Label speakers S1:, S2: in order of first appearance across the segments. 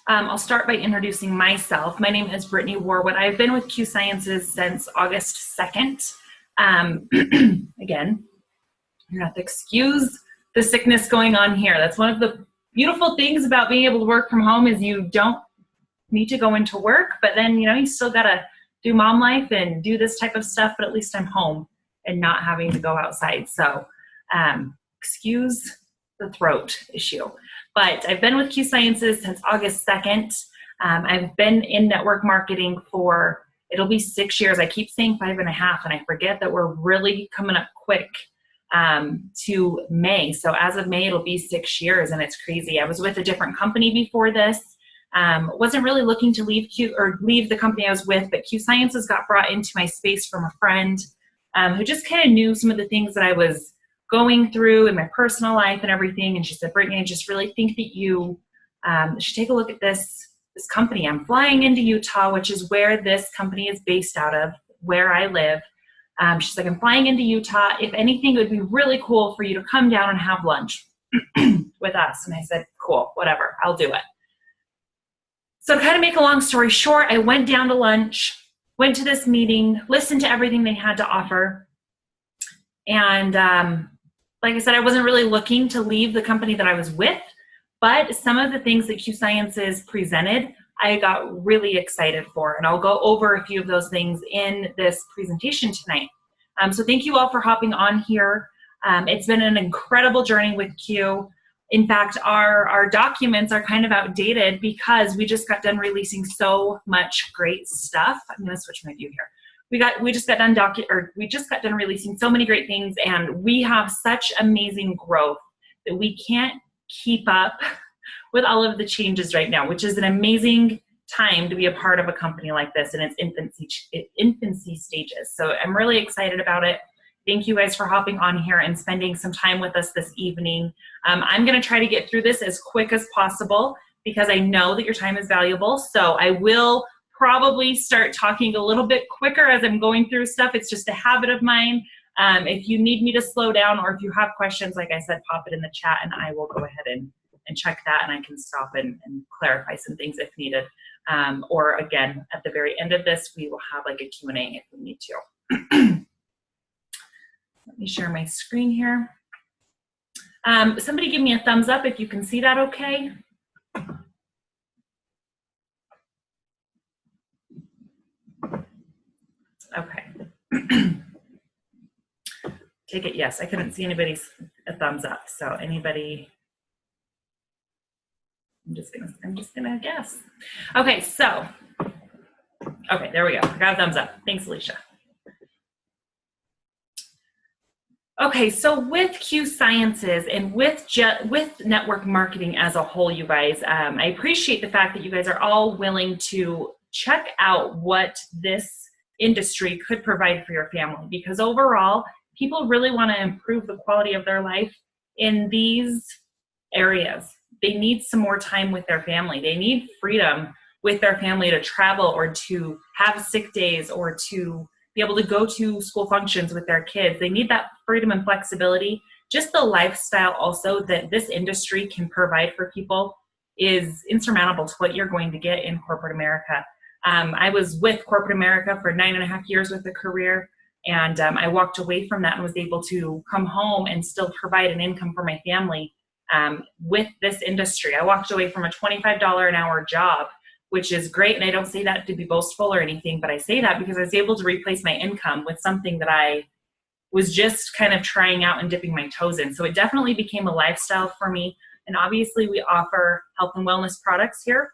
S1: I'll start by introducing myself. My name is Brittany Warwood. I've been with Q Sciences since August 2nd. Again, you're not to excuse the sickness going on here. That's one of the beautiful things about being able to work from home is you don't need to go into work, but then, you know, you still gotta do mom life and do this type of stuff, but at least I'm home and not having to go outside. So excuse the throat issue. But I've been with Q Sciences since August 2nd. I've been in network marketing for, it'll be 6 years. I keep saying 5.5, and I forget that we're really coming up quick to May. So as of May, it'll be 6 years, and it's crazy. I was with a different company before this. Wasn't really looking to leave the company I was with, but Q Sciences got brought into my space from a friend who just kind of knew some of the things that I was going through in my personal life and everything. And she said, Brittany, I just really think that you should take a look at this company. I'm flying into Utah, which is where this company is based out of, where I live. She's like, I'm flying into Utah. If anything, it would be really cool for you to come down and have lunch with us. And I said, cool, whatever, I'll do it. So to kind of make a long story short, I went down to lunch, went to this meeting, listened to everything they had to offer. And like I said, I wasn't really looking to leave the company that I was with, but some of the things that Q Sciences presented, I got really excited for. And I'll go over a few of those things in this presentation tonight. So thank you all for hopping on here. It's been an incredible journey with Q. In fact, our documents are kind of outdated because we just got done releasing so much great stuff. I'm going to switch my view here. We just got done releasing so many great things, and we have such amazing growth that we can't keep up with all of the changes right now, which is an amazing time to be a part of a company like this in its infancy stages. So I'm really excited about it. Thank you guys for hopping on here and spending some time with us this evening. I'm going to try to get through this as quick as possible because I know that your time is valuable. So I will probably start talking a little bit quicker as I'm going through stuff. It's just a habit of mine. If you need me to slow down or if you have questions, like I said, pop it in the chat and I will go ahead and check that, and I can stop and clarify some things if needed. Or again, at the very end of this, we will have like a Q&A if we need to. Let me share my screen here. Somebody give me a thumbs up if you can see that okay. Okay. Take it yes. I couldn't see anybody's a thumbs up. So anybody, I'm just gonna guess. Okay, so okay, there we go. I got a thumbs up. Thanks, Alicia. Okay, so with Q Sciences and with network marketing as a whole, you guys, I appreciate the fact that you guys are all willing to check out what this industry could provide for your family, because overall, people really want to improve the quality of their life in these areas. They need some more time with their family. They need freedom with their family to travel or to have sick days or to be able to go to school functions with their kids. They need that freedom and flexibility. Just the lifestyle also that this industry can provide for people is insurmountable to what you're going to get in corporate America. I was with corporate America for 9.5 years with a career, and I walked away from that and was able to come home and still provide an income for my family with this industry. I walked away from a $25 an hour job, which is great. And I don't say that to be boastful or anything, but I say that because I was able to replace my income with something that I was just kind of trying out and dipping my toes in. So it definitely became a lifestyle for me. And obviously we offer health and wellness products here.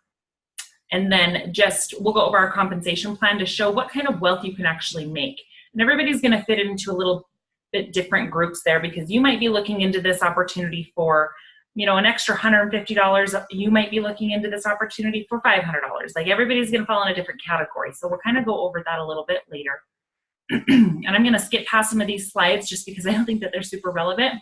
S1: And then we'll go over our compensation plan to show what kind of wealth you can actually make. And everybody's going to fit into a little bit different groups there, because you might be looking into this opportunity for, you know, an extra $150, you might be looking into this opportunity for $500. Like, everybody's going to fall in a different category. So we'll kind of go over that a little bit later. And I'm going to skip past some of these slides just because I don't think that they're super relevant.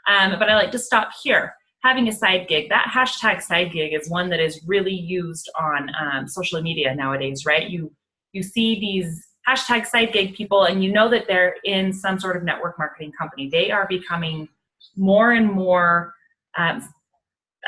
S1: But I like to stop here. Having a side gig, that hashtag side gig is one that is really used on social media nowadays, right? You see these hashtag side gig people and you know that they're in some sort of network marketing company. They are becoming more and more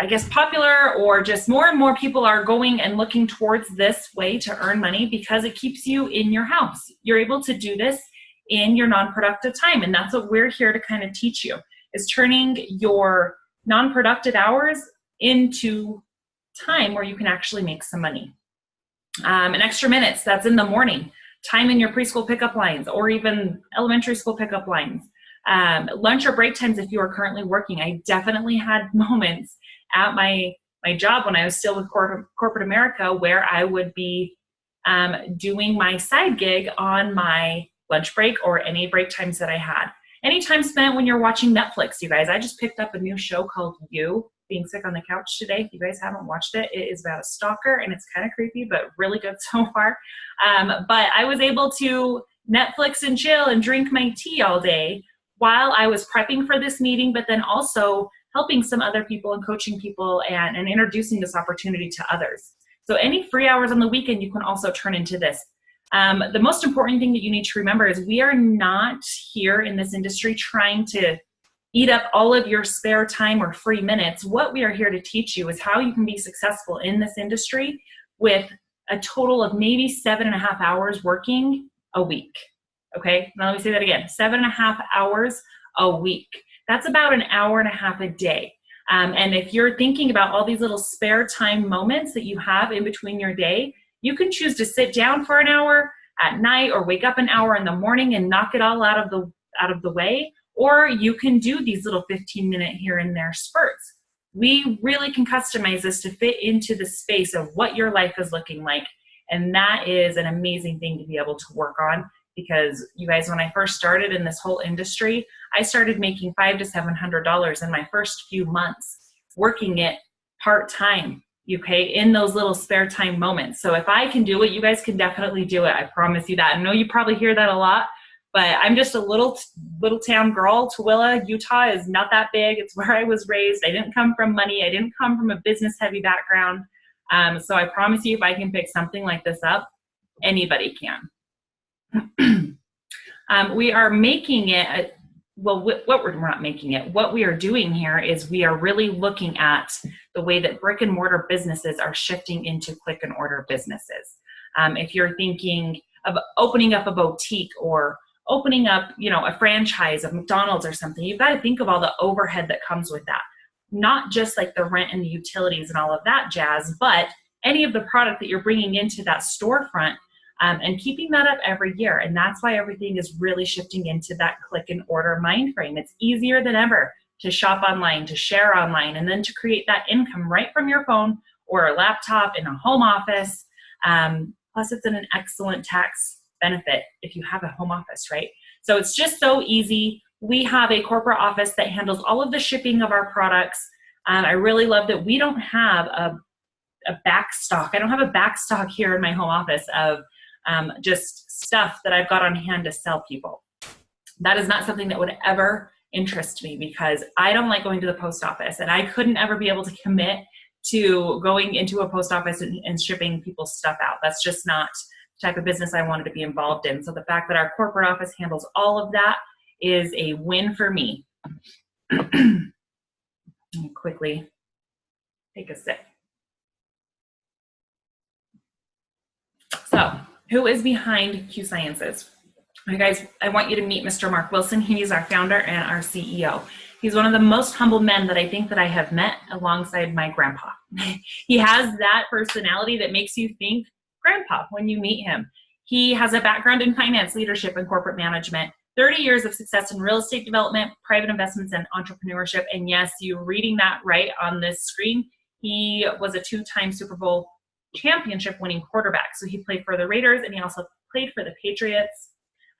S1: I guess, popular, or just more and more people are going and looking towards this way to earn money because it keeps you in your house. You're able to do this in your non-productive time. And that's what we're here to kind of teach you, is turning your non-productive hours into time where you can actually make some money. And extra minutes, that's in the morning, time in your preschool pickup lines or even elementary school pickup lines. Lunch or break times if you are currently working. I definitely had moments at my job when I was still with corporate America where I would be doing my side gig on my lunch break or any break times that I had. Any time spent when you're watching Netflix, you guys. I just picked up a new show called You, Being Sick on the Couch today. If you guys haven't watched it, it is about a stalker and it's kind of creepy, but really good so far. But I was able to Netflix and chill and drink my tea all day while I was prepping for this meeting, but then also helping some other people and coaching people and introducing this opportunity to others. So any free hours on the weekend, you can also turn into this. The most important thing that you need to remember is we are not here in this industry trying to eat up all of your spare time or free minutes. What we are here to teach you is how you can be successful in this industry with a total of maybe 7.5 hours working a week. Okay, now let me say that again, 7.5 hours a week. That's about 1.5 hours a day. And if you're thinking about all these little spare time moments that you have in between your day, you can choose to sit down for 1 hour at night or wake up 1 hour in the morning and knock it all out of the way, or you can do these little 15-minute here and there spurts. We really can customize this to fit into the space of what your life is looking like, and that is an amazing thing to be able to work on. Because you guys, when I first started in this whole industry, I started making $500 to $700 in my first few months, working it part-time, okay, in those little spare time moments. So if I can do it, you guys can definitely do it. I promise you that. I know you probably hear that a lot, but I'm just a little town girl. Tooele, Utah is not that big. It's where I was raised. I didn't come from money. I didn't come from a business-heavy background. So I promise you, if I can pick something like this up, anybody can. We are making it, we're not making it. What we are doing here is we are really looking at the way that brick and mortar businesses are shifting into click and order businesses. If you're thinking of opening up a boutique or opening up, a franchise of McDonald's or something, you've got to think of all the overhead that comes with that. Not just like the rent and the utilities and all of that jazz, but any of the product that you're bringing into that storefront. And keeping that up every year. And that's why everything is really shifting into that click and order mind frame. It's easier than ever to shop online, to share online, and then to create that income right from your phone or a laptop in a home office. Plus, it's an excellent tax benefit if you have a home office, right? So it's just so easy. We have a corporate office that handles all of the shipping of our products. I really love that we don't have a back stock. I don't have a back stock here in my home office of just stuff that I've got on hand to sell people. That is not something that would ever interest me because I don't like going to the post office, and I couldn't ever be able to commit to going into a post office and shipping people's stuff out. That's just not the type of business I wanted to be involved in. So the fact that our corporate office handles all of that is a win for me. Let me quickly take a sip. So, who is behind Q Sciences? You guys, I want you to meet Mr. Mark Wilson. He's our founder and our CEO. He's one of the most humble men that I think that I have met alongside my grandpa. He has that personality that makes you think grandpa when you meet him. He has a background in finance, leadership, and corporate management, 30 years of success in real estate development, private investments, and entrepreneurship. And yes, you're reading that right on this screen. He was a 2-time Super Bowl championship winning quarterback. So he played for the Raiders and he also played for the Patriots.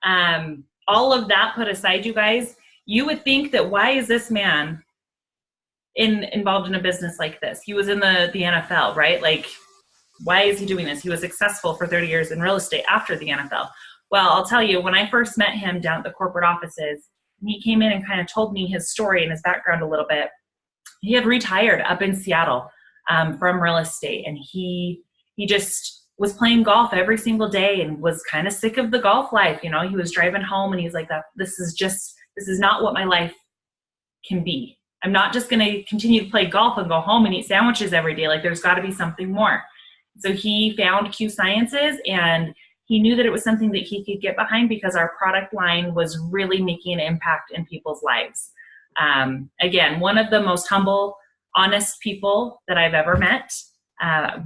S1: All of that put aside, you guys, you would think that why is this man involved in a business like this? He was in the NFL, right? Like, why is he doing this? He was successful for 30 years in real estate after the NFL. Well, I'll tell you, when I first met him down at the corporate offices, he came in and kind of told me his story and his background a little bit. He had retired up in Seattle from real estate, and he just was playing golf every single day and was kind of sick of the golf life. He was driving home and he's like, this is not what my life can be. I'm not just going to continue to play golf and go home and eat sandwiches every day. Like, there's got to be something more. So he found Q Sciences, and he knew that it was something that he could get behind because our product line was really making an impact in people's lives. Again, one of the most humble, honest people that I've ever met.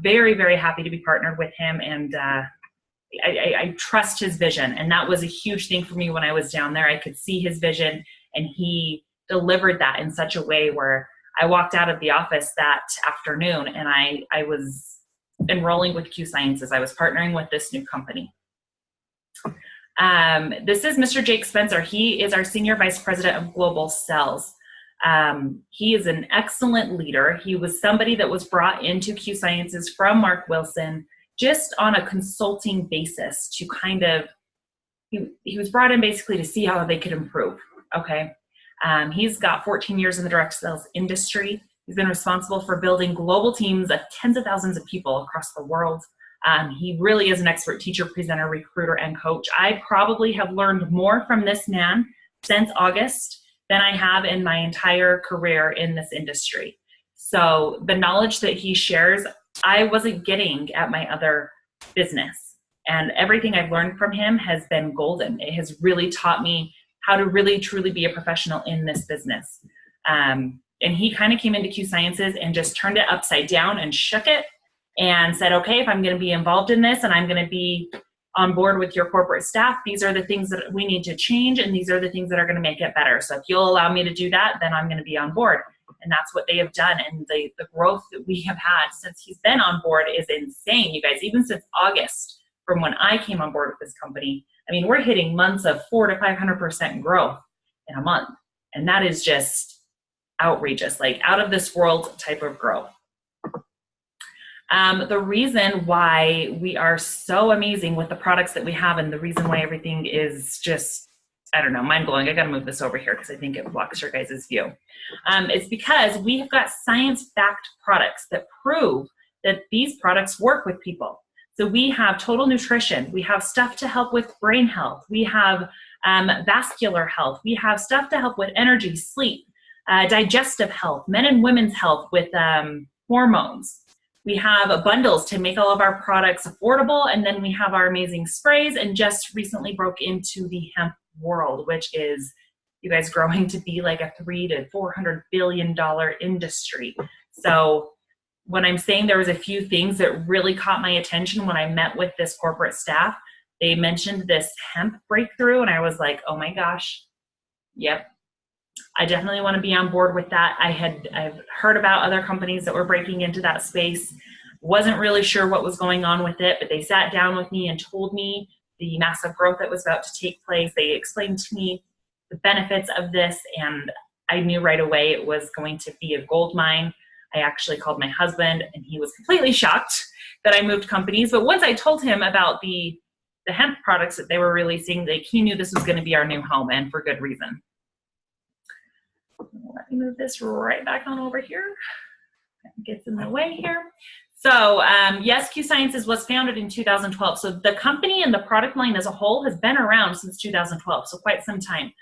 S1: Very, very happy to be partnered with him, and I trust his vision. And that was a huge thing for me when I was down there. I could see his vision, and he delivered that in such a way where I walked out of the office that afternoon and I was enrolling with Q Sciences. I was partnering with this new company. This is Mr. Jake Spencer. He is our Senior Vice President of Global Sales. He is an excellent leader. He was somebody that was brought into Q Sciences from Mark Wilson just on a consulting basis to kind of, he was brought in basically to see how they could improve, okay? He's got 14 years in the direct sales industry. He's been responsible for building global teams of tens of thousands of people across the world. He really is an expert teacher, presenter, recruiter, and coach. I probably have learned more from this man since August than I have in my entire career in this industry. So the knowledge that he shares, I wasn't getting at my other business. And everything I've learned from him has been golden. It has really taught me how to really truly be a professional in this business. And he kind of came into Q Sciences and just turned it upside down and shook it and said, okay, if I'm going to be involved in this and I'm going to be on board with your corporate staff, these are the things that we need to change, and these are the things that are going to make it better. So if you'll allow me to do that, then I'm going to be on board. And that's what they have done. And the growth that we have had since he's been on board is insane, you guys. Even since August, from when I came on board with this company, I mean, we're hitting months of 400 to 500% growth in a month. And that is just outrageous, like out of this world type of growth. The reason why we are so amazing with the products that we have, and the reason why everything is just, I don't know, mind-blowing. I got to move this over here because I think it blocks your guys' view. It's because we have got science-backed products that prove that these products work with people. So we have total nutrition. We have stuff to help with brain health. We have vascular health. We have stuff to help with energy, sleep, digestive health, men and women's health with hormones. We have bundles to make all of our products affordable, and then we have our amazing sprays, and just recently broke into the hemp world, which is, you guys, growing to be like a $300 to $400 billion industry. So when I'm saying there was a few things that really caught my attention when I met with this corporate staff, they mentioned this hemp breakthrough, and I was like, oh my gosh, yep. I definitely want to be on board with that. I've heard about other companies that were breaking into that space. Wasn't really sure what was going on with it, but they sat down with me and told me the massive growth that was about to take place. They explained to me the benefits of this, and I knew right away it was going to be a gold mine. I actually called my husband, and he was completely shocked that I moved companies. But once I told him about the hemp products that they were releasing, like, he knew this was going to be our new home, and for good reason. Let me move this right back on over here. It gets in the way here. So yes, Q Sciences was founded in 2012. So the company and the product line as a whole has been around since 2012, so quite some time.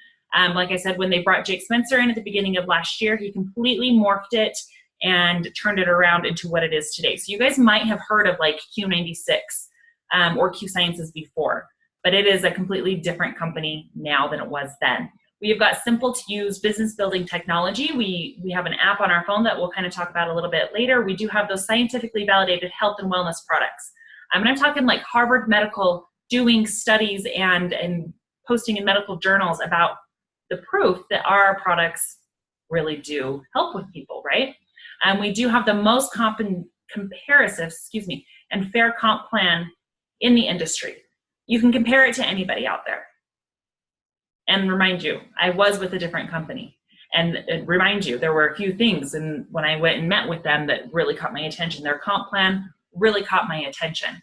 S1: Like I said, when they brought Jake Spencer in at the beginning of last year, he completely morphed it and turned it around into what it is today. So you guys might have heard of like Q96 or Q Sciences before, but it is a completely different company now than it was then. We've got simple to use business building technology. We have an app on our phone that we'll kind of talk about a little bit later. We do have those scientifically validated health and wellness products. And I'm talking like Harvard Medical doing studies and posting in medical journals about the proof that our products really do help with people, right? And we do have the most comparative, and fair comp plan in the industry. You can compare it to anybody out there. And remind you, I was with a different company. And remind you, there were a few things and when I went and met with them that really caught my attention. Their comp plan really caught my attention,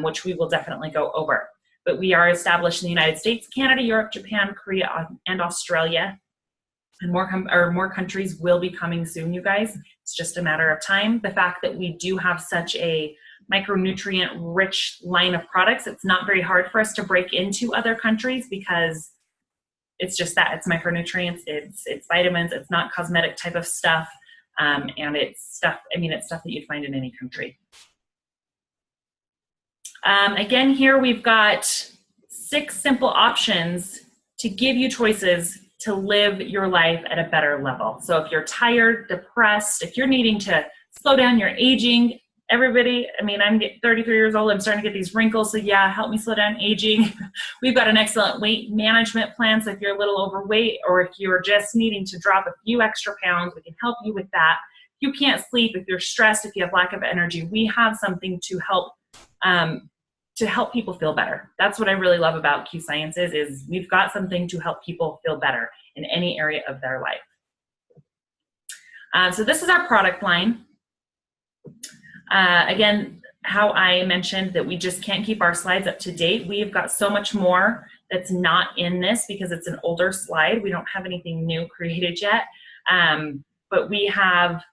S1: which we will definitely go over. But we are established in the United States, Canada, Europe, Japan, Korea, and Australia. And more countries will be coming soon, you guys. It's just a matter of time. The fact that we do have such a micronutrient-rich line of products, it's not very hard for us to break into other countries because it's just that. It's micronutrients, it's vitamins, it's not cosmetic type of stuff, and it's stuff, it's stuff that you'd find in any country. Again, here we've got 6 simple options to give you choices to live your life at a better level. So if you're tired, depressed, if you're needing to slow down your aging, everybody, I'm 33 years old, I'm starting to get these wrinkles, so yeah, help me slow down aging. We've got an excellent weight management plan, so if you're a little overweight or if you're just needing to drop a few extra pounds, we can help you with that. If you can't sleep, if you're stressed, if you have lack of energy, we have something to help people feel better. That's what I really love about Q Sciences is we've got something to help people feel better in any area of their life. So this is our product line. Again, how I mentioned that we just can't keep our slides up to date. We've got so much more that's not in this because it's an older slide. We don't have anything new created yet, but we have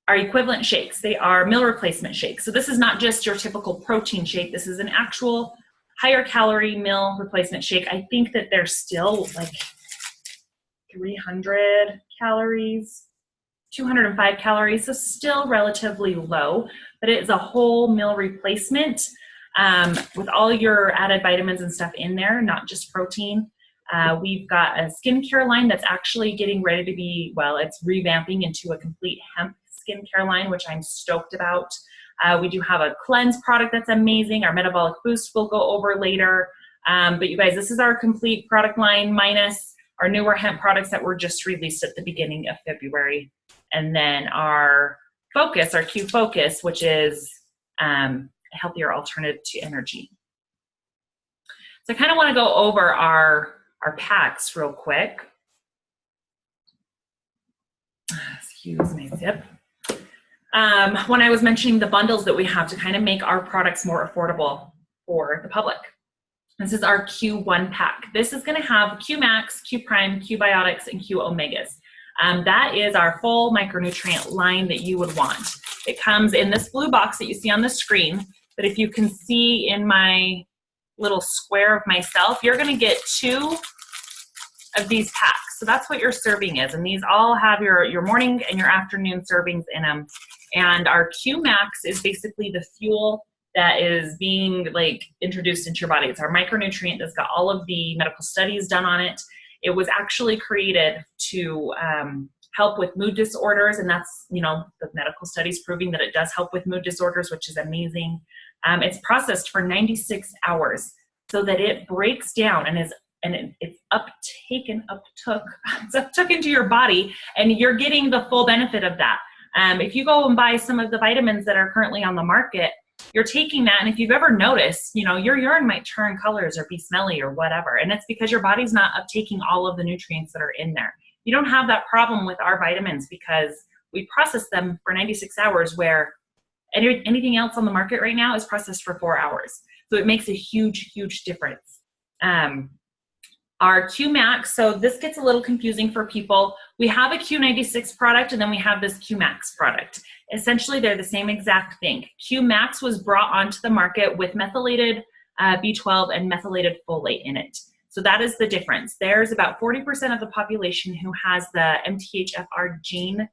S1: our equivalent shakes. They are meal replacement shakes. So this is not just your typical protein shake. This is an actual higher calorie meal replacement shake. I think that they're still like 300 calories, 205 calories, so still relatively low, but it is a whole meal replacement with all your added vitamins and stuff in there, not just protein. We've got a skincare line that's actually getting ready to be, well, it's revamping into a complete hemp skincare line, which I'm stoked about. We do have a cleanse product that's amazing. Our metabolic boost we'll go over later. But you guys, this is our complete product line minus our newer hemp products that were just released at the beginning of February. And then our focus, our Q focus, which is a healthier alternative to energy. So I kind of want to go over our packs real quick. Excuse my sip. When I was mentioning the bundles that we have to kind of make our products more affordable for the public. This is our Q1 pack. This is going to have Q Max, Q Prime, Q Biotics, and Q Omegas. That is our full micronutrient line that you would want. It comes in this blue box that you see on the screen, but if you can see in my little square of myself, you're going to get 2 of these packs. So that's what your serving is, and these all have your morning and your afternoon servings in them. And our Q Max is basically the fuel that is being introduced into your body. It's our micronutrient that's got all of the medical studies done on it. It was actually created to help with mood disorders, and that's, the medical studies proving that it does help with mood disorders, which is amazing. It's processed for 96 hours so that it breaks down and it's uptook into your body, and you're getting the full benefit of that. If you go and buy some of the vitamins that are currently on the market, you're taking that, and if you've ever noticed, your urine might turn colors or be smelly or whatever, and it's because your body's not uptaking all of the nutrients that are in there. You don't have that problem with our vitamins because we process them for 96 hours, where anything else on the market right now is processed for 4 hours. So it makes a huge, huge difference. Our Q Max, so this gets a little confusing for people. We have a Q96 product, and then we have this Q Max product. Essentially, they're the same exact thing. Q Max was brought onto the market with methylated B12 and methylated folate in it. So that is the difference. There's about 40% of the population who has the MTHFR gene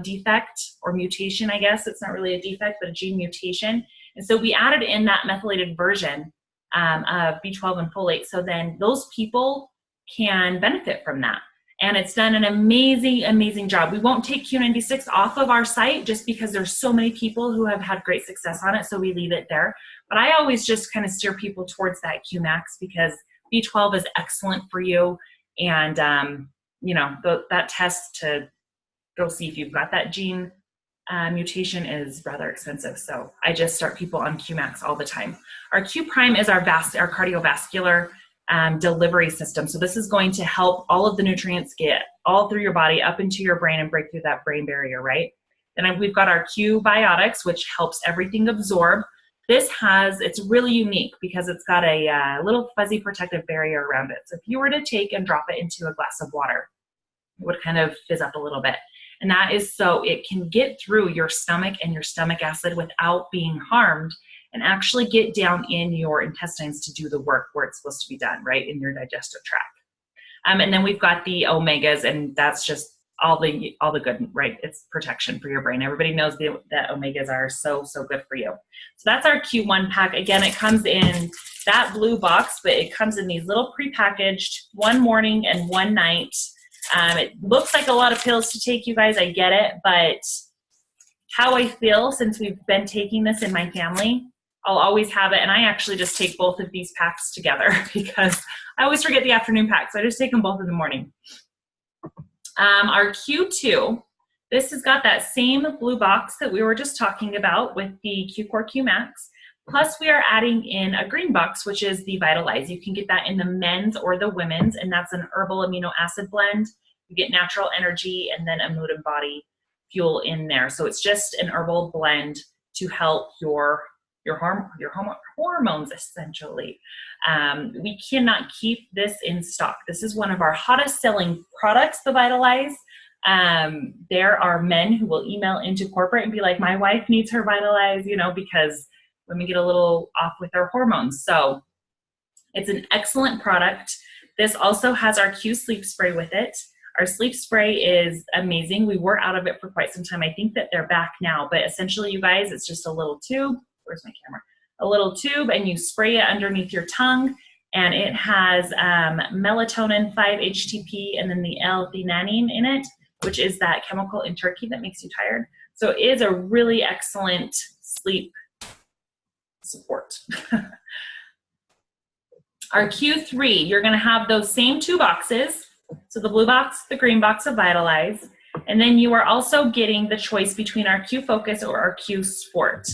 S1: defect or mutation, I guess. It's not really a defect, but a gene mutation. And so we added in that methylated version of B12 and folate, so then those people can benefit from that. And it's done an amazing, amazing job. We won't take Q96 off of our site just because there's so many people who have had great success on it, so we leave it there. But I always just kind of steer people towards that Q Max because B12 is excellent for you, and that test to go see if you've got that gene mutation is rather expensive, so I just start people on Q Max all the time. Our Q Prime is our cardiovascular delivery system. So this is going to help all of the nutrients get all through your body up into your brain and break through that brain barrier, right? Then we've got our Q Biotics, which helps everything absorb. It's really unique because it's got a little fuzzy protective barrier around it. So if you were to take and drop it into a glass of water, it would kind of fizz up a little bit. And that is so it can get through your stomach and your stomach acid without being harmed and actually get down in your intestines to do the work where it's supposed to be done, right, in your digestive tract. And then we've got the omegas, and that's just all the good, right? It's protection for your brain. Everybody knows that omegas are so good for you. So that's our Q1 pack. Again, it comes in that blue box, but it comes in these little prepackaged, one morning and one night. It looks like a lot of pills to take, you guys. I get it, but how I feel since we've been taking this in my family, I'll always have it. And I actually just take both of these packs together because I always forget the afternoon pack. So I just take them both in the morning. Our Q2, this has got that same blue box that we were just talking about with the Q-Core Q-Max. Plus we are adding in a green box, which is the Vitalize. You can get that in the men's or the women's, and that's an herbal amino acid blend. You get natural energy and then a mood and body fuel in there. So it's just an herbal blend to help your hormones, essentially. We cannot keep this in stock. This is one of our hottest selling products, the Vitalize. There are men who will email into corporate and be like, my wife needs her Vitalize, because women get a little off with their hormones. So it's an excellent product. This also has our Q sleep spray with it. Our sleep spray is amazing. We were out of it for quite some time. I think that they're back now, but essentially, you guys, it's just a little tube. Where's my camera? A little tube, and you spray it underneath your tongue, and it has melatonin, 5-HTP, and then the L-theanine in it, which is that chemical in turkey that makes you tired. So it is a really excellent sleep support. Our Q3, you're going to have those same two boxes. So the blue box, the green box of Vitalize, and then you are also getting the choice between our Q Focus or our Q Sport.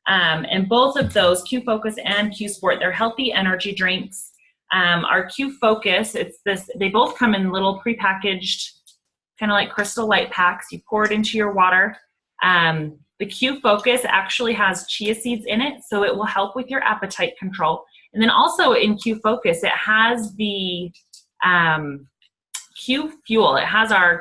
S1: And both of those, Q Focus and Q Sport, they're healthy energy drinks. Our Q Focus, they both come in little prepackaged, kind of like Crystal Light packs. You pour it into your water. The Q Focus actually has chia seeds in it, so it will help with your appetite control. And then also in Q Focus, it has the Q Fuel. It has our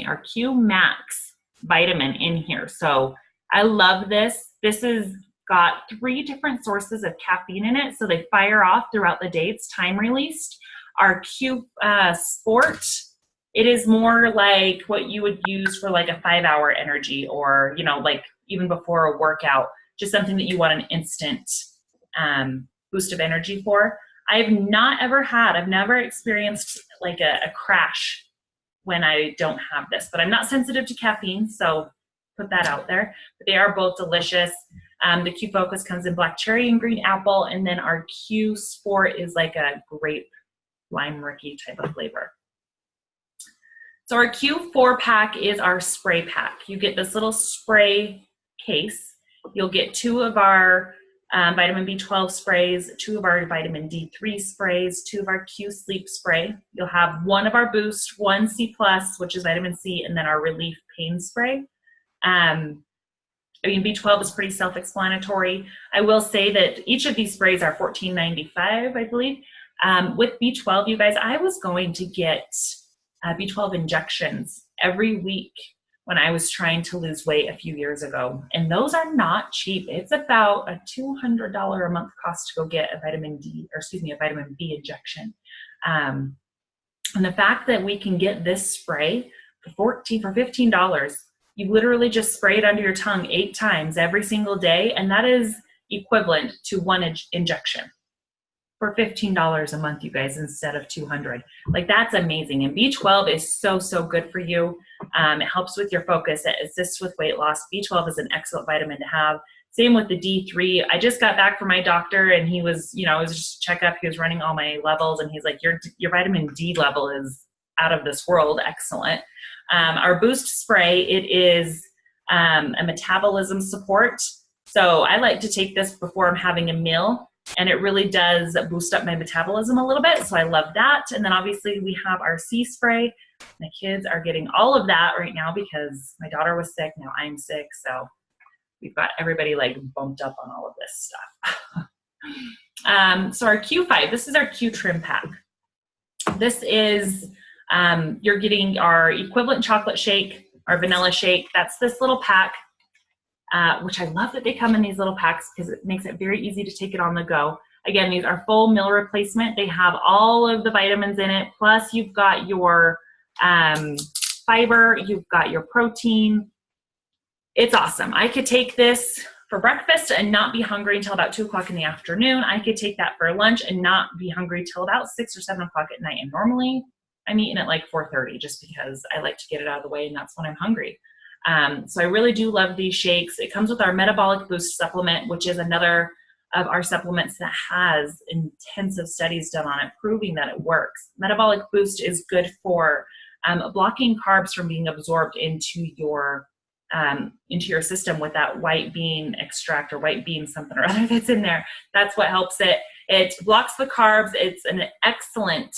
S1: our Q Max vitamin in here. So I love this. This has got 3 different sources of caffeine in it, so they fire off throughout the day. It's time released. Our Q Sport, it is more like what you would use for like a 5-hour energy, or like even before a workout, just something that you want an instant boost of energy for. I've never experienced like a crash when I don't have this, but I'm not sensitive to caffeine, so put that out there. But they are both delicious. The Q Focus comes in black cherry and green apple, and then our Q Sport is like a grape lime ricky type of flavor. So our Q4 pack is our spray pack. You get this little spray case. You'll get 2 of our vitamin B12 sprays, 2 of our vitamin D3 sprays, 2 of our Q Sleep spray. You'll have 1 of our Boost, 1 C+, which is vitamin C, and then our Relief Pain spray. B12 is pretty self-explanatory. I will say that each of these sprays are $14.95, I believe. With B12, you guys, I was going to get B12 injections every week when I was trying to lose weight a few years ago. And those are not cheap. It's about a $200 a month cost to go get a vitamin B injection. And the fact that we can get this spray for $15, you literally just spray it under your tongue 8 times every single day, and that is equivalent to 1 injection for $15 a month, you guys, instead of $200. Like, that's amazing. And B12 is so good for you. It helps with your focus. It assists with weight loss. B12 is an excellent vitamin to have. Same with the D3. I just got back from my doctor, and he was, it was just a checkup. He was running all my levels, and he's like, your vitamin D level is out of this world. Excellent. Our Boost spray, it is a metabolism support. So I like to take this before I'm having a meal, and it really does boost up my metabolism a little bit. So I love that. And then obviously we have our C spray. My kids are getting all of that right now because my daughter was sick. Now I'm sick. So we've got everybody like bumped up on all of this stuff. So our Q5, this is our Q Trim pack. This is, you're getting our equivalent chocolate shake, our vanilla shake. That's this little pack. which I love that they come in these little packs because it makes it very easy to take it on the go. Again, these are full meal replacement. They have all of the vitamins in it, plus you've got your fiber, you've got your protein. It's awesome. I could take this for breakfast and not be hungry until about 2 o'clock in the afternoon. I could take that for lunch and not be hungry till about 6 or 7 o'clock at night. And normally I'm eating at like 4:30 just because I like to get it out of the way and that's when I'm hungry. So I really do love these shakes. It comes with our Metabolic Boost supplement, which is another of our supplements that has intensive studies done on it, proving that it works. Metabolic Boost is good for blocking carbs from being absorbed into your system with that white bean extract or white bean something or other that's in there. That's what helps it. It blocks the carbs. It's an excellent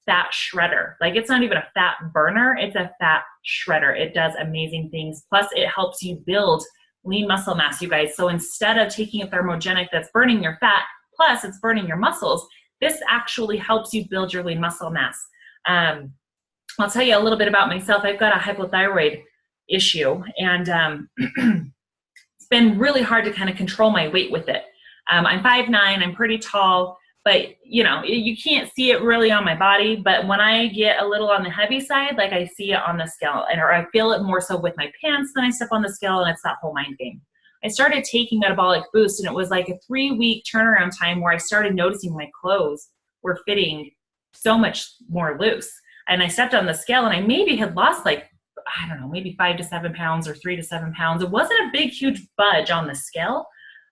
S1: fat shredder. Like, it's not even a fat burner, it's a fat shredder. It does amazing things. Plus it helps you build lean muscle mass, you guys. So instead of taking a thermogenic that's burning your fat, plus it's burning your muscles, this actually helps you build your lean muscle mass. I'll tell you a little bit about myself. I've got a hypothyroid issue, and it's been really hard to kind of control my weight with it. I'm 5'9", I'm pretty tall, but you know, you can't see it really on my body. But when I get a little on the heavy side, like, I see it on the scale, or I feel it more so with my pants than I step on the scale, and it's that whole mind game. I started taking Metabolic Boost, and it was like a 3-week turnaround time where I started noticing my clothes were fitting so much more loose. And I stepped on the scale and I maybe had lost, like, I don't know, maybe 5 to 7 pounds or 3 to 7 pounds. It wasn't a big, huge budge on the scale,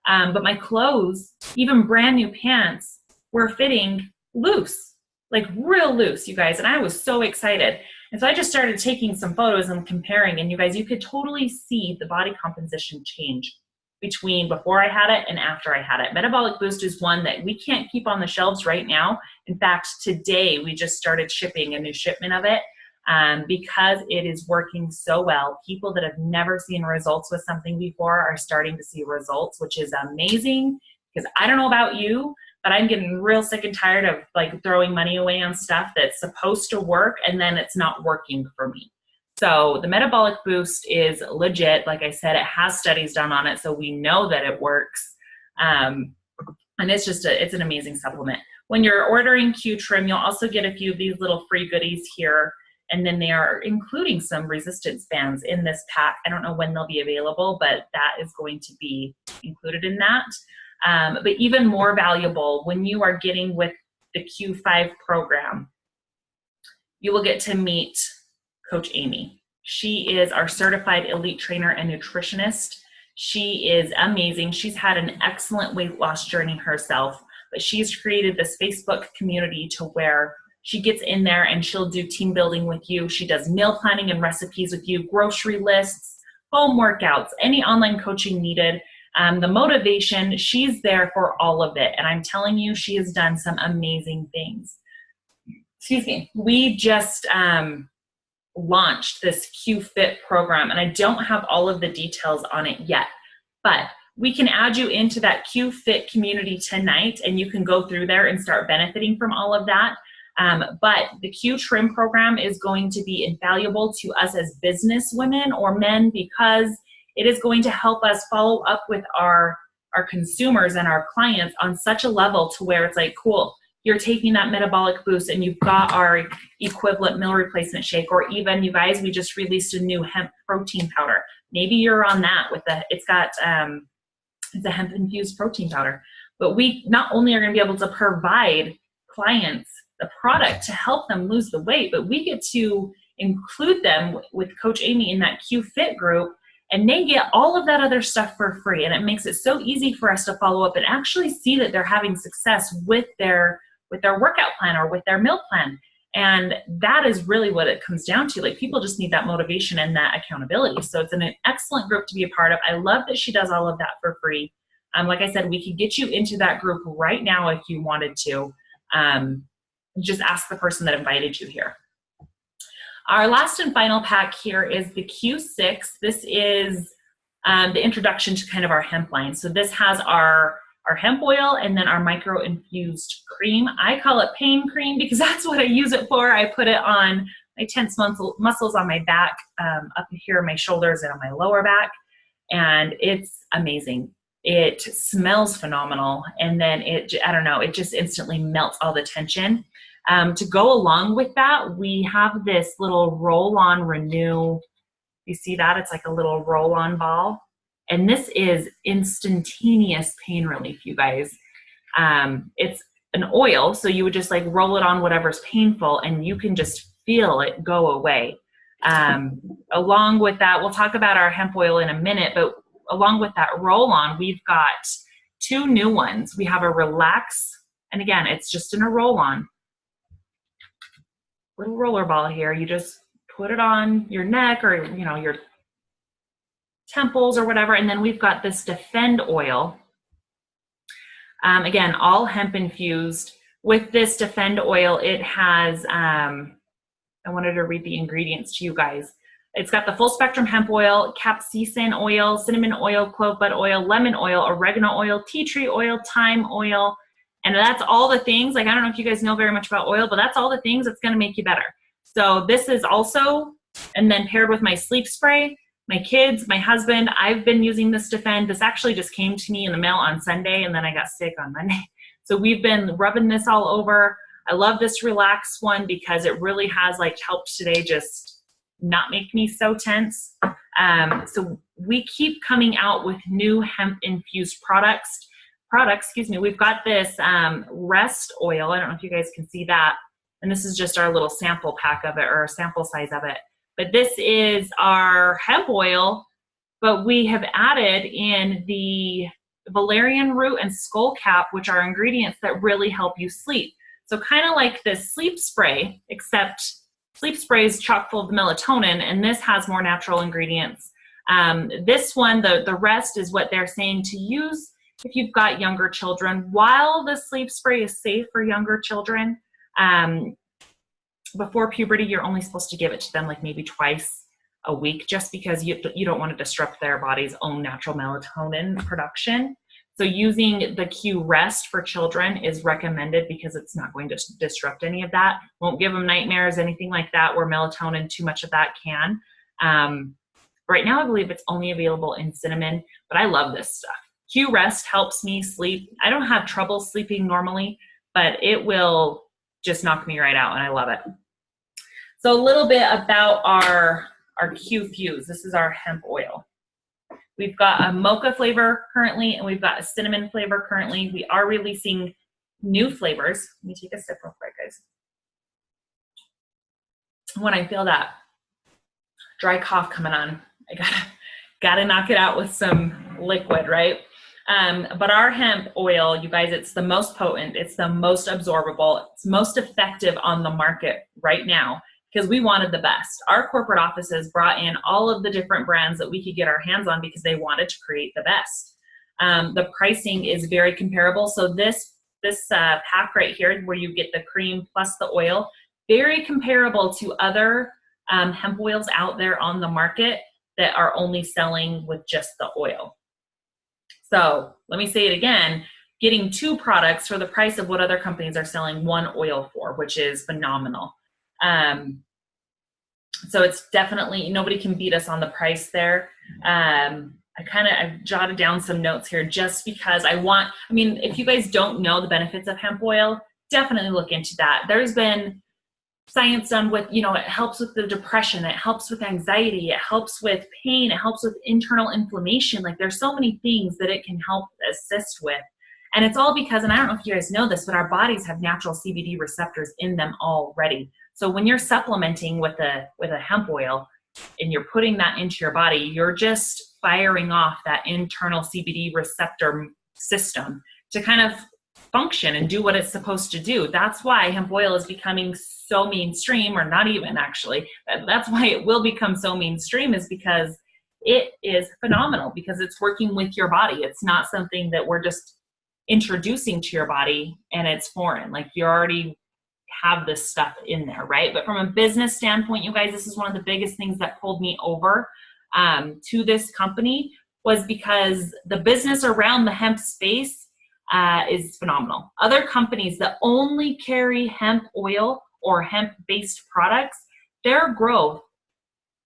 S1: but my clothes, even brand new pants, were fitting loose, like real loose, you guys. And I was so excited. And so I just started taking some photos and comparing. And you guys, you could totally see the body composition change between before I had it and after I had it. Metabolic Boost is one that we can't keep on the shelves right now. In fact, today we just started shipping a new shipment of it because it is working so well. People that have never seen results with something before are starting to see results, which is amazing, because I don't know about you, but I'm getting real sick and tired of like throwing money away on stuff that's supposed to work and then it's not working for me. So the Metabolic Boost is legit. Like I said, it has studies done on it, so we know that it works. And it's just it's an amazing supplement. When you're ordering Q Trim, you'll also get a few of these little free goodies here. And then they are including some resistance bands in this pack. I don't know when they'll be available, but that is going to be included in that. But even more valuable, when you are getting with the Q5 program, you will get to meet Coach Amy. She is our certified elite trainer and nutritionist. She is amazing. She's had an excellent weight loss journey herself, but she's created this Facebook community to where she gets in there and she'll do team building with you. She does meal planning and recipes with you, grocery lists, home workouts, any online coaching needed. The motivation, she's there for all of it. And I'm telling you, she has done some amazing things. Excuse me. We just launched this Q Fit program, and I don't have all of the details on it yet, but we can add you into that Q Fit community tonight, and you can go through there and start benefiting from all of that. But the Q Trim program is going to be invaluable to us as business women or men, because it is going to help us follow up with our consumers and our clients on such a level to where it's like, cool, you're taking that Metabolic Boost and you've got our equivalent meal replacement shake, or even, you guys, we just released a new hemp protein powder. Maybe you're on that with it's a hemp infused protein powder. But we not only are going to be able to provide clients the product to help them lose the weight, but we get to include them with Coach Amy in that Q Fit group, and they get all of that other stuff for free. And it makes it so easy for us to follow up and actually see that they're having success with their workout plan or with their meal plan. And that is really what it comes down to. Like, people just need that motivation and that accountability. So it's an excellent group to be a part of. I love that she does all of that for free. Like I said, we could get you into that group right now if you wanted to. Just ask the person that invited you here. Our last and final pack here is the Q6. This is the introduction to kind of our hemp line. So this has our hemp oil and then our micro-infused cream. I call it pain cream because that's what I use it for. I put it on my tense muscles on my back, up here, my shoulders, and on my lower back. and it's amazing. It smells phenomenal, and then I don't know, it just instantly melts all the tension. To go along with that, we have this little roll-on Renew. You see that? It's like a little roll-on ball. And this is instantaneous pain relief, you guys. It's an oil, so you would just like roll it on whatever's painful, and you can just feel it go away. Along with that, we'll talk about our hemp oil in a minute, but along with that roll-on, we've got 2 new ones. We have a Relax, and again, it's just in a roll-on. Little roller ball here. You just put it on your neck or, you know, your temples or whatever. And then we've got this Defend oil. Again, all hemp infused. With this Defend oil, it has, I wanted to read the ingredients to you guys. It's got the full spectrum hemp oil, capsaicin oil, cinnamon oil, clove bud oil, lemon oil, oregano oil, tea tree oil, thyme oil. And that's all the things, like, I don't know if you guys know very much about oil, but that's all the things that's going to make you better. So this is also, and then paired with my sleep spray, my kids, my husband, I've been using this Defend. This actually just came to me in the mail on Sunday, and then I got sick on Monday. So we've been rubbing this all over. I love this Relax one because it really has like helped today just not make me so tense. So we keep coming out with new hemp infused products. We've got this Rest oil. I don't know if you guys can see that. And this is just our little sample pack of it, or sample size of it. But this is our hemp oil, but we have added in the valerian root and skullcap, which are ingredients that really help you sleep. So kind of like this sleep spray, except sleep spray is chock full of melatonin, and this has more natural ingredients. This one, the Rest, is what they're saying to use if you've got younger children. While the sleep spray is safe for younger children, before puberty, you're only supposed to give it to them like maybe twice a week, just because you don't want to disrupt their body's own natural melatonin production. So using the Q Rest for children is recommended because it's not going to disrupt any of that. Won't give them nightmares, anything like that, where melatonin, too much of that can. Right now, I believe it's only available in cinnamon, but I love this stuff. Q Rest helps me sleep. I don't have trouble sleeping normally, but it will just knock me right out, and I love it. So a little bit about our Q Fuse. This is our hemp oil. We've got a mocha flavor currently, and we've got a cinnamon flavor currently. We are releasing new flavors. Let me take a sip real quick, guys. When I feel that dry cough coming on, I gotta knock it out with some liquid, right? But our hemp oil, you guys, it's the most potent, it's the most absorbable, it's most effective on the market right now, because we wanted the best. Our corporate offices brought in all of the different brands that we could get our hands on because they wanted to create the best. The pricing is very comparable. So this pack right here, where you get the cream plus the oil, very comparable to other hemp oils out there on the market that are only selling with just the oil. So let me say it again, getting 2 products for the price of what other companies are selling 1 oil for, which is phenomenal. So it's definitely, nobody can beat us on the price there. I've jotted down some notes here just because if you guys don't know the benefits of hemp oil, definitely look into that. There's been science done with, it helps with the depression, it helps with anxiety, it helps with pain, it helps with internal inflammation. Like, there's so many things that it can help assist with. And it's all because, and I don't know if you guys know this, but our bodies have natural CBD receptors in them already. So when you're supplementing with a hemp oil and you're putting that into your body, you're just firing off that internal CBD receptor system to kind of function and do what it's supposed to do. That's why hemp oil is becoming so mainstream, or not even actually. That's why it will become so mainstream, is because it is phenomenal, because it's working with your body. It's not something that we're just introducing to your body and it's foreign. Like, you already have this stuff in there, right? But from a business standpoint, you guys, this is one of the biggest things that pulled me over to this company, was because the business around the hemp space is phenomenal. Other companies that only carry hemp oil or hemp-based products, their growth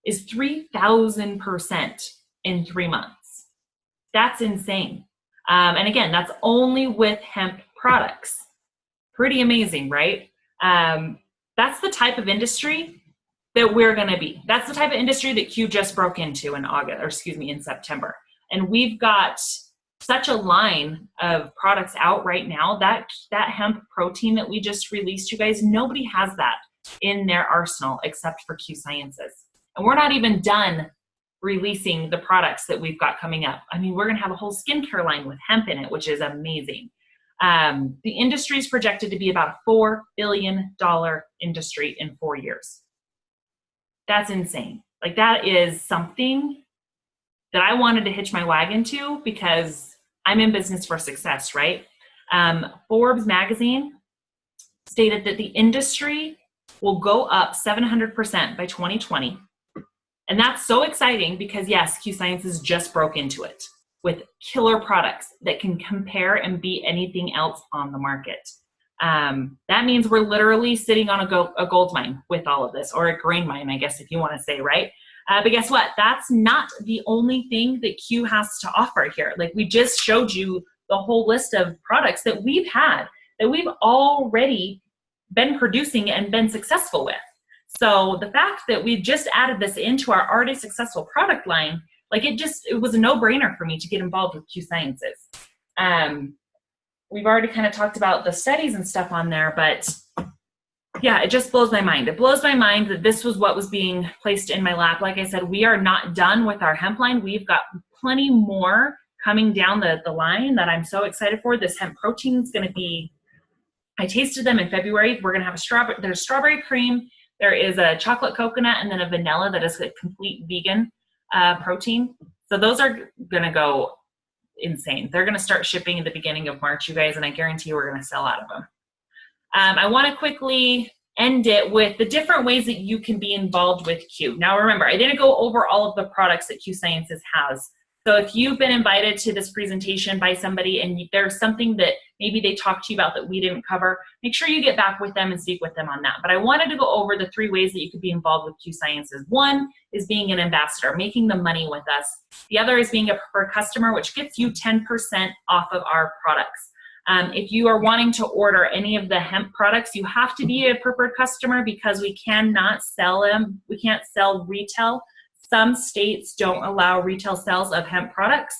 S1: is 3,000% in 3 months. That's insane. And again, that's only with hemp products. Pretty amazing, right? That's the type of industry that we're going to be. That's the type of industry that Q just broke into in August, or excuse me, in September. And we've got such a line of products out right now. That hemp protein that we just released, you guys, nobody has that in their arsenal except for Q Sciences. And we're not even done releasing the products that we've got coming up. I mean, we're going to have a whole skincare line with hemp in it, which is amazing. The industry is projected to be about a $4 billion industry in 4 years. That's insane. Like, that is something that I wanted to hitch my wagon to because I'm in business for success, right? Forbes magazine stated that the industry will go up 700% by 2020. And that's so exciting because, yes, Q Sciences just broke into it with killer products that can compare and beat anything else on the market. That means we're literally sitting on a gold mine with all of this, or a grain mine, I guess, if you want to say, right? But guess what? That's not the only thing that Q has to offer here. Like, we just showed you the whole list of products that we've had, that we've already been producing and been successful with. So the fact that we've just added this into our already successful product line, like, it was a no-brainer for me to get involved with Q Sciences. We've already kind of talked about the studies and stuff on there, but yeah, it just blows my mind. It blows my mind that this was what was being placed in my lap. Like I said, we are not done with our hemp line. We've got plenty more coming down the line that I'm so excited for. This hemp protein is going to be, I tasted them in February. We're going to have there's strawberry cream, there is a chocolate coconut, and then a vanilla that is a complete vegan protein. So those are going to go insane. They're going to start shipping at the beginning of March, you guys, and I guarantee you we're going to sell out of them. I want to quickly end it with the different ways that you can be involved with Q. Now, remember, I didn't go over all of the products that Q Sciences has. So if you've been invited to this presentation by somebody and there's something that maybe they talked to you about that we didn't cover, make sure you get back with them and speak with them on that. But I wanted to go over the 3 ways that you could be involved with Q Sciences. One is being an ambassador, making the money with us. The other is being a preferred customer, which gets you 10% off of our products. If you are wanting to order any of the hemp products, you have to be a preferred customer because we cannot sell them. We can't sell retail. Some states don't allow retail sales of hemp products.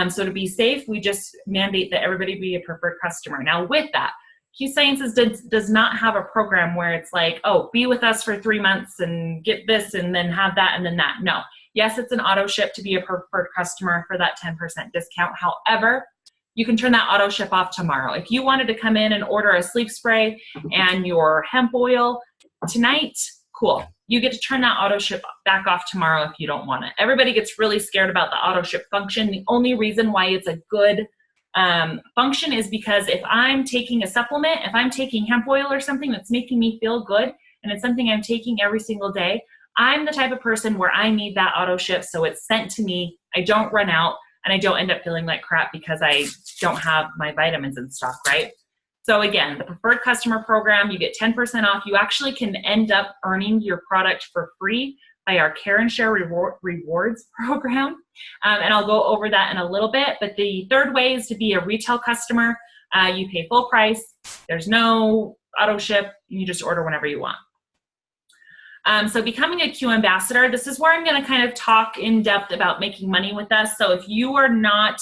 S1: So to be safe, we just mandate that everybody be a preferred customer. Now with that, Q Sciences does not have a program where it's like, oh, be with us for 3 months and get this and then have that and then that. No. Yes, it's an auto ship to be a preferred customer for that 10% discount. However, you can turn that auto ship off tomorrow. If you wanted to come in and order a sleep spray and your hemp oil tonight, cool. You get to turn that auto ship back off tomorrow if you don't want it. Everybody gets really scared about the auto ship function. The only reason why it's a good function is because if I'm taking a supplement, if I'm taking hemp oil or something that's making me feel good, and it's something I'm taking every single day, I'm the type of person where I need that auto ship so it's sent to me, I don't run out, and I don't end up feeling like crap because I don't have my vitamins in stock, right? So again, the preferred customer program, you get 10% off. You actually can end up earning your product for free by our Care and Share rewards program. And I'll go over that in a little bit. But the third way is to be a retail customer. You pay full price. There's no auto ship. You just order whenever you want. So becoming a Q ambassador, this is where I'm going to kind of talk in depth about making money with us. So if you are not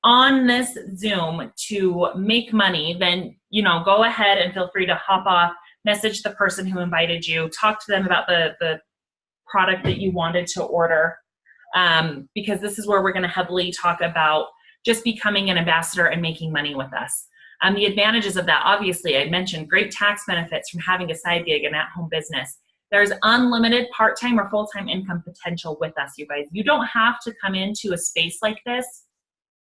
S1: on this Zoom to make money, then, go ahead and feel free to hop off, message the person who invited you, talk to them about the product that you wanted to order, because this is where we're going to heavily talk about just becoming an ambassador and making money with us. The advantages of that, obviously, I mentioned great tax benefits from having a side gig and at-home business. There's unlimited part-time or full-time income potential with us, you guys. You don't have to come into a space like this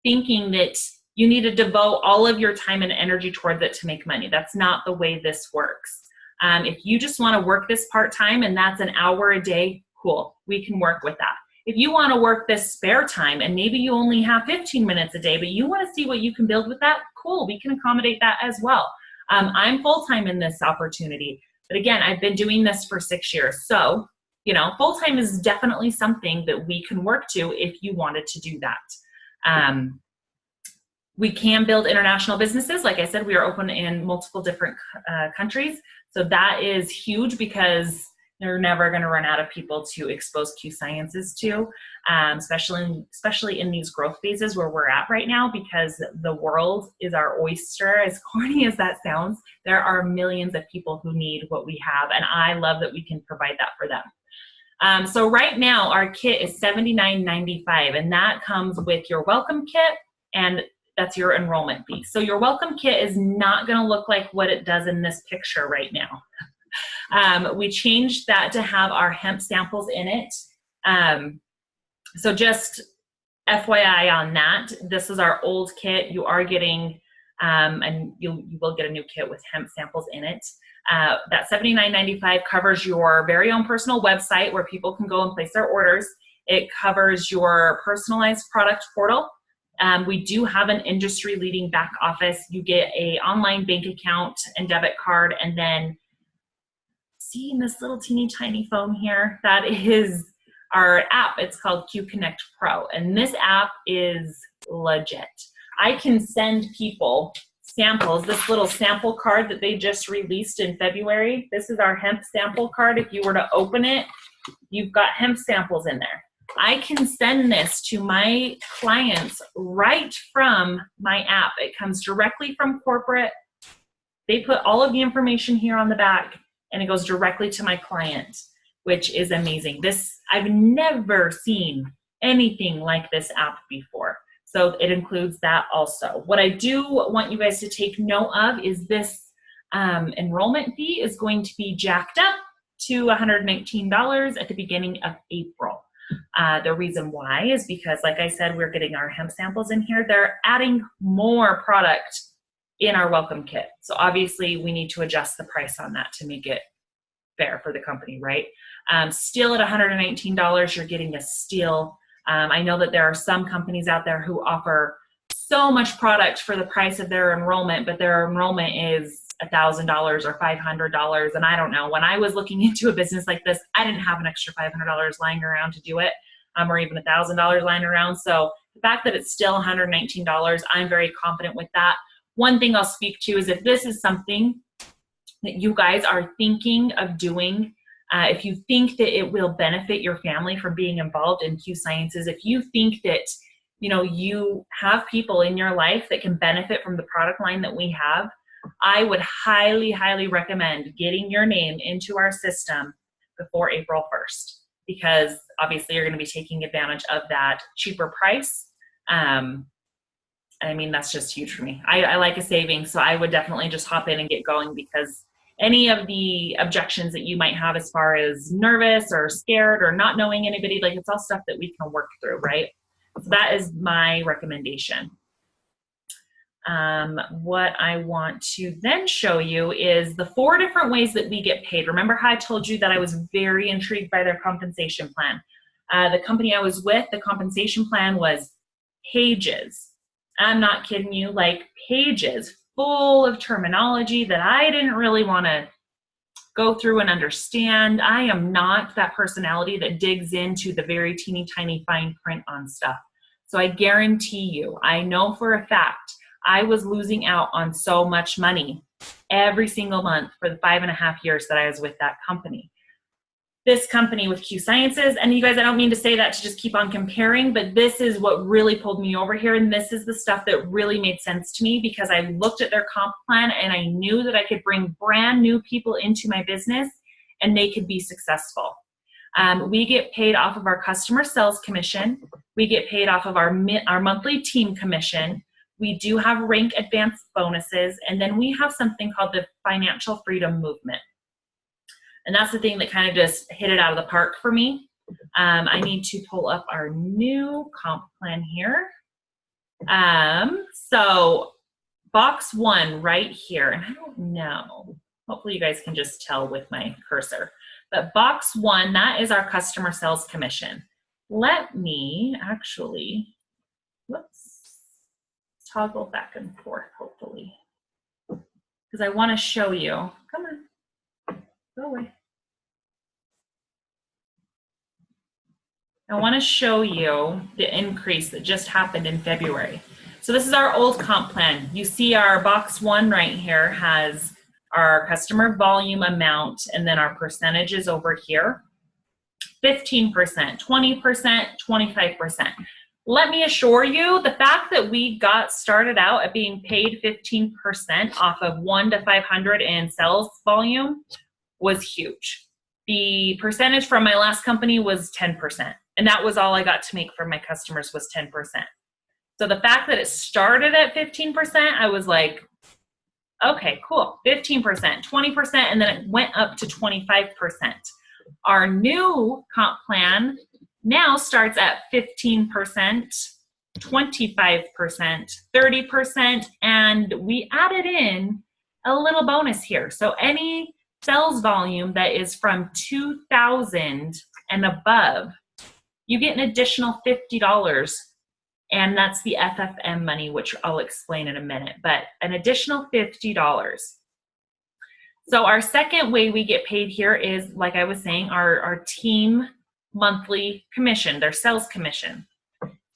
S1: thinking that you need to devote all of your time and energy towards it to make money. That's not the way this works. If you just want to work this part-time and that's an hour a day, cool, we can work with that. If you want to work this spare time and maybe you only have 15 minutes a day, but you want to see what you can build with that, cool, we can accommodate that as well. I'm full-time in this opportunity, but again, I've been doing this for 6 years. So, full-time is definitely something that we can work to if you wanted to do that. We can build international businesses. Like I said, we are open in multiple different countries. So that is huge because you're never going to run out of people to expose Q Sciences to, especially in these growth phases where we're at right now, because the world is our oyster. As corny as that sounds, there are millions of people who need what we have, and I love that we can provide that for them. So right now, our kit is $79.95, and that comes with your welcome kit, and that's your enrollment fee. So your welcome kit is not going to look like what it does in this picture right now. We changed that to have our hemp samples in it. So just FYI on that, this is our old kit. You are getting, and you will get a new kit with hemp samples in it. That $79.95 covers your very own personal website where people can go and place their orders. It covers your personalized product portal. We do have an industry-leading back office. You get an online bank account and debit card, and then seeing this little teeny tiny phone here, that is our app. It's called Q Connect Pro, and this app is legit. I can send people samples. This little sample card that they just released in February, this is our hemp sample card. If you were to open it, you've got hemp samples in there. I can send this to my clients right from my app. It comes directly from corporate. They put all of the information here on the back, and it goes directly to my client, which is amazing. I've never seen anything like this app before. So it includes that also. What I do want you guys to take note of is this enrollment fee is going to be jacked up to $119 at the beginning of April. The reason why is because, like I said, we're getting our hemp samples in here. They're adding more product in our welcome kit. So obviously we need to adjust the price on that to make it fair for the company, right? Still at $119, you're getting a steal. I know that there are some companies out there who offer so much product for the price of their enrollment, but their enrollment is $1,000 or $500. And I don't know, when I was looking into a business like this, I didn't have an extra $500 lying around to do it, or even $1,000 lying around. So the fact that it's still $119, I'm very confident with that. One thing I'll speak to is if this is something that you guys are thinking of doing, if you think that it will benefit your family from being involved in Q Sciences, if you think that you have people in your life that can benefit from the product line that we have, I would highly, highly recommend getting your name into our system before April 1st, because obviously you're going to be taking advantage of that cheaper price. I mean, that's just huge for me. I like a savings, so I would definitely just hop in and get going, because any of the objections that you might have as far as nervous or scared or not knowing anybody, like, it's all stuff that we can work through, right? So that is my recommendation. What I want to then show you is the 4 different ways that we get paid. Remember how I told you that I was very intrigued by their compensation plan? The company I was with, the compensation plan was pages. I'm not kidding you, like pages full of terminology that I didn't really want to go through and understand. I am not that personality that digs into the very teeny tiny fine print on stuff. So I guarantee you, I know for a fact, I was losing out on so much money every single month for the 5.5 years that I was with that company. This company with Q Sciences, and you guys, I don't mean to say that to just keep on comparing, but this is what really pulled me over here, and this is the stuff that really made sense to me, because I looked at their comp plan and I knew that I could bring brand new people into my business and they could be successful. We get paid off of our customer sales commission. We get paid off of our monthly team commission. We do have rank advance bonuses, and then we have something called the Financial Freedom Movement. And that's the thing that kind of just hit it out of the park for me. I need to pull up our new comp plan here. So box 1 right here, and I don't know, hopefully you guys can just tell with my cursor, but box 1, that is our customer sales commission. Let me actually, whoops, toggle back and forth, hopefully, because I want to show you. Come on, go away. I want to show you the increase that just happened in February. So this is our old comp plan. You see our box 1 right here has our customer volume amount and then our percentages over here. 15%, 20%, 25%. Let me assure you, the fact that we got started out at being paid 15% off of 1 to 500 in sales volume was huge. The percentage from my last company was 10%, and that was all I got to make from my customers was 10%. So the fact that it started at 15%, I was like, okay, cool, 15%, 20%, and then it went up to 25%. Our new comp plan now starts at 15%, 25%, 30%, and we added in a little bonus here. So any sales volume that is from 2,000 and above, you get an additional $50, and that's the FFM money, which I'll explain in a minute, but an additional $50. So our second way we get paid here is, like I was saying, our team monthly commission, their sales commission.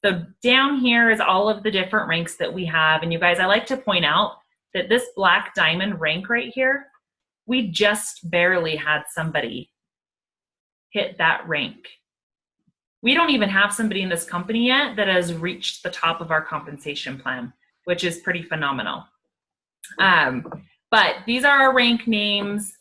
S1: So down here is all of the different ranks that we have. And you guys, I like to point out that this black diamond rank right here, we just barely had somebody hit that rank. We don't even have somebody in this company yet that has reached the top of our compensation plan, which is pretty phenomenal. But these are our rank names.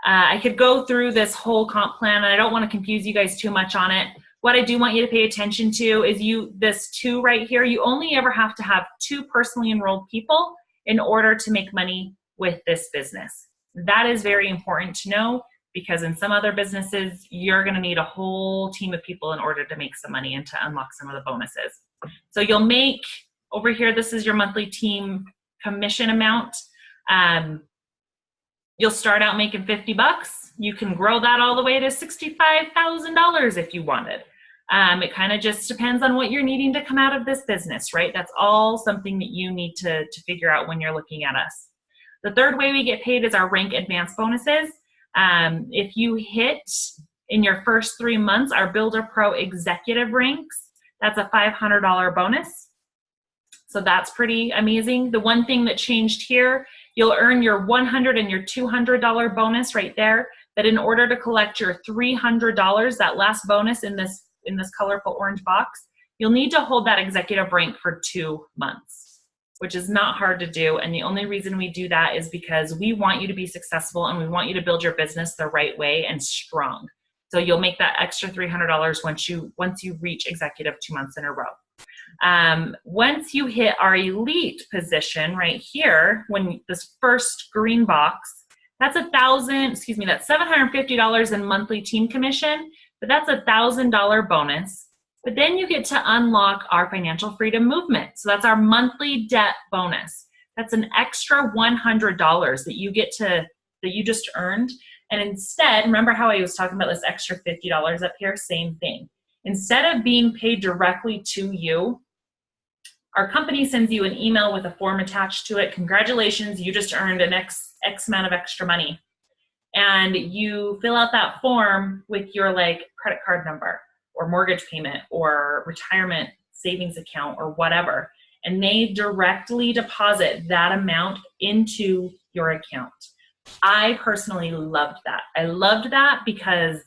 S1: I could go through this whole comp plan, and I don't want to confuse you guys too much on it. What I do want you to pay attention to is this 2 right here, you only ever have to have 2 personally enrolled people in order to make money with this business. That is very important to know, because in some other businesses, you're going to need a whole team of people in order to make some money and to unlock some of the bonuses. So you'll make, over here, this is your monthly team commission amount. You'll start out making $50. You can grow that all the way to $65,000 if you wanted. It kind of just depends on what you're needing to come out of this business, right? That's all something that you need to figure out when you're looking at us. The third way we get paid is our rank advance bonuses. If you hit in your first 3 months our Builder Pro executive ranks, that's a $500 bonus. So that's pretty amazing. The one thing that changed here, you'll earn your $100 and your $200 bonus right there. But in order to collect your $300, that last bonus in this colorful orange box, you'll need to hold that executive rank for 2 months, which is not hard to do. And the only reason we do that is because we want you to be successful and we want you to build your business the right way and strong. So you'll make that extra $300 once you reach executive 2 months in a row. Once you hit our elite position right here, when this first green box, that's $750 in monthly team commission, but that's a $1,000 bonus. But then you get to unlock our financial freedom movement. So that's our monthly debt bonus. That's an extra $100 that you just earned. And instead, remember how I was talking about this extra $50 up here? Same thing. Instead of being paid directly to you, our company sends you an email with a form attached to it. Congratulations, you just earned an X amount of extra money. And you fill out that form with your credit card number or mortgage payment or retirement savings account or whatever. And they directly deposit that amount into your account. I personally loved that. I loved that because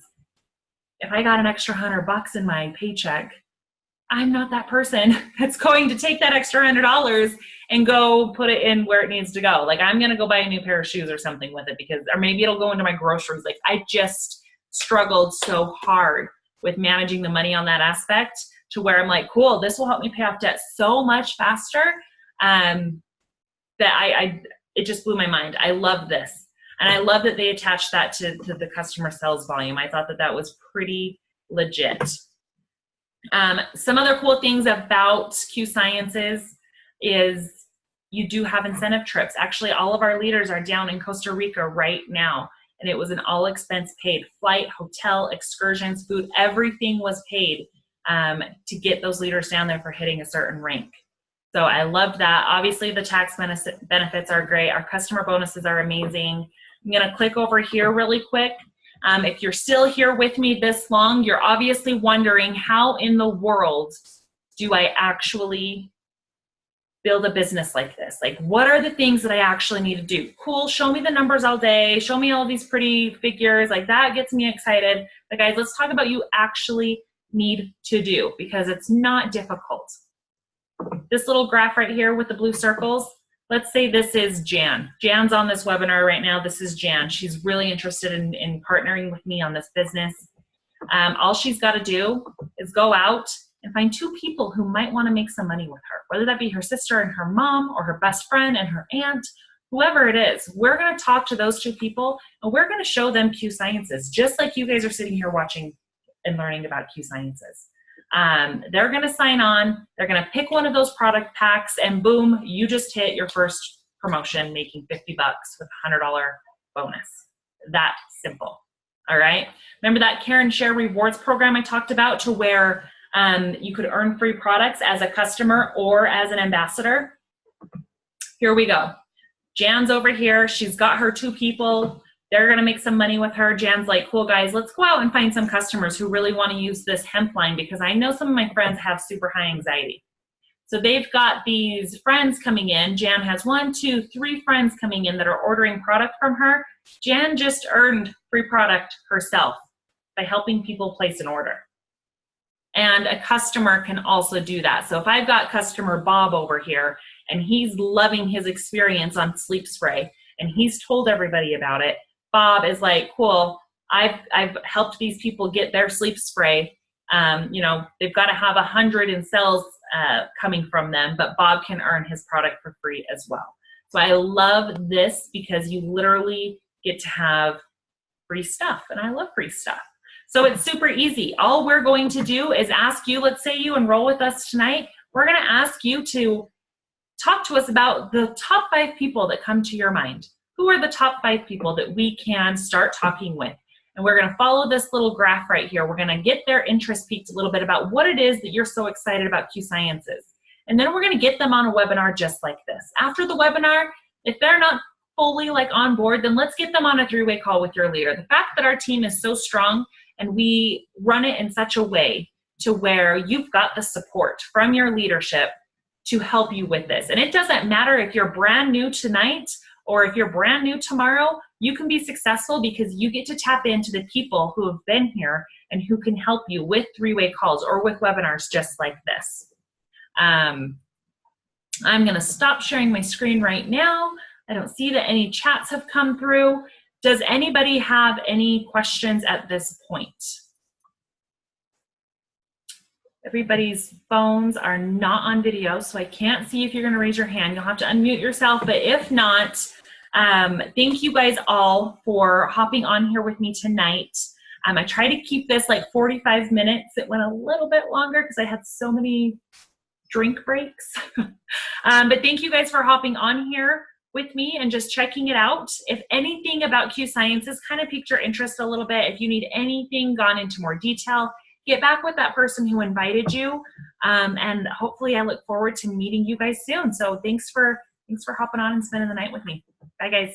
S1: if I got an extra $100 in my paycheck, I'm not that person that's going to take that extra $100 and go put it in where it needs to go. I'm going to go buy a new pair of shoes or something with it or maybe it'll go into my groceries. I just struggled so hard with managing the money on that aspect to where I'm like, cool, this will help me pay off debt so much faster that it just blew my mind. I love this. And I love that they attached that to the customer sales volume. I thought that was pretty legit. Some other cool things about Q Sciences is you do have incentive trips. Actually, all of our leaders are down in Costa Rica right now, and it was an all expense paid flight, hotel, excursions, food, everything was paid to get those leaders down there for hitting a certain rank. So I loved that. Obviously, the tax benefits are great. Our customer bonuses are amazing. I'm going to click over here really quick. If you're still here with me this long, you're obviously wondering, how in the world do I actually build a business like this? Like, what are the things that I actually need to do? Cool, show me the numbers all day, show me all these pretty figures, like that gets me excited. But guys, let's talk about you actually need to do, because it's not difficult. This little graph right here with the blue circles, let's say this is Jan. Jan's on this webinar right now. This is Jan. She's really interested in partnering with me on this business. All she's got to do is go out and find 2 people who might want to make some money with her, whether that be her sister and her mom, or her best friend and her aunt, whoever it is. We're going to talk to those 2 people, and we're going to show them Q Sciences, just like you guys are sitting here watching and learning about Q Sciences. They're going to sign on, they're going to pick one of those product packs, and boom, you just hit your first promotion, making $50 with a $100 bonus. That simple. All right. Remember that Care and Share Rewards program I talked about, to where you could earn free products as a customer or as an ambassador? Here we go. Jan's over here. She's got her 2 people. They're going to make some money with her. Jan's like, cool, guys, let's go out and find some customers who really want to use this hemp line, because I know some of my friends have super high anxiety. So they've got these friends coming in. Jan has 1, 2, 3 friends coming in that are ordering product from her. Jan just earned free product herself by helping people place an order. And a customer can also do that. So if I've got customer Bob over here, and he's loving his experience on sleep spray, and he's told everybody about it, Bob is like, cool, I've helped these people get their sleep spray. You know, they've got to have 100 in sales coming from them, but Bob can earn his product for free as well. So I love this, because you literally get to have free stuff, and I love free stuff. So it's super easy. All we're going to do is ask you, let's say you enroll with us tonight, we're going to ask you to talk to us about the top 5 people that come to your mind. Who are the top 5 people that we can start talking with? And we're going to follow this little graph right here. We're going to get their interest peaked a little bit about what it is that you're so excited about Q Sciences. And then we're going to get them on a webinar just like this. After the webinar, if they're not fully like on board, then let's get them on a 3-way call with your leader. The fact that our team is so strong and we run it in such a way to where you've got the support from your leadership to help you with this. And it doesn't matter if you're brand new tonight or if you're brand new tomorrow, you can be successful because you get to tap into the people who have been here and who can help you with 3-way calls or with webinars just like this. I'm going to stop sharing my screen right now. I don't see that any chats have come through. Does anybody have any questions at this point? Everybody's phones are not on video, so I can't see if you're going to raise your hand. You'll have to unmute yourself, but if not, thank you guys all for hopping on here with me tonight. I try to keep this like 45 minutes. It went a little bit longer because I had so many drink breaks. But thank you guys for hopping on here with me and just checking it out. If anything about Q Sciences kind of piqued your interest a little bit, if you need anything gone into more detail, get back with that person who invited you. And hopefully I look forward to meeting you guys soon. So thanks for hopping on and spending the night with me. Bye guys.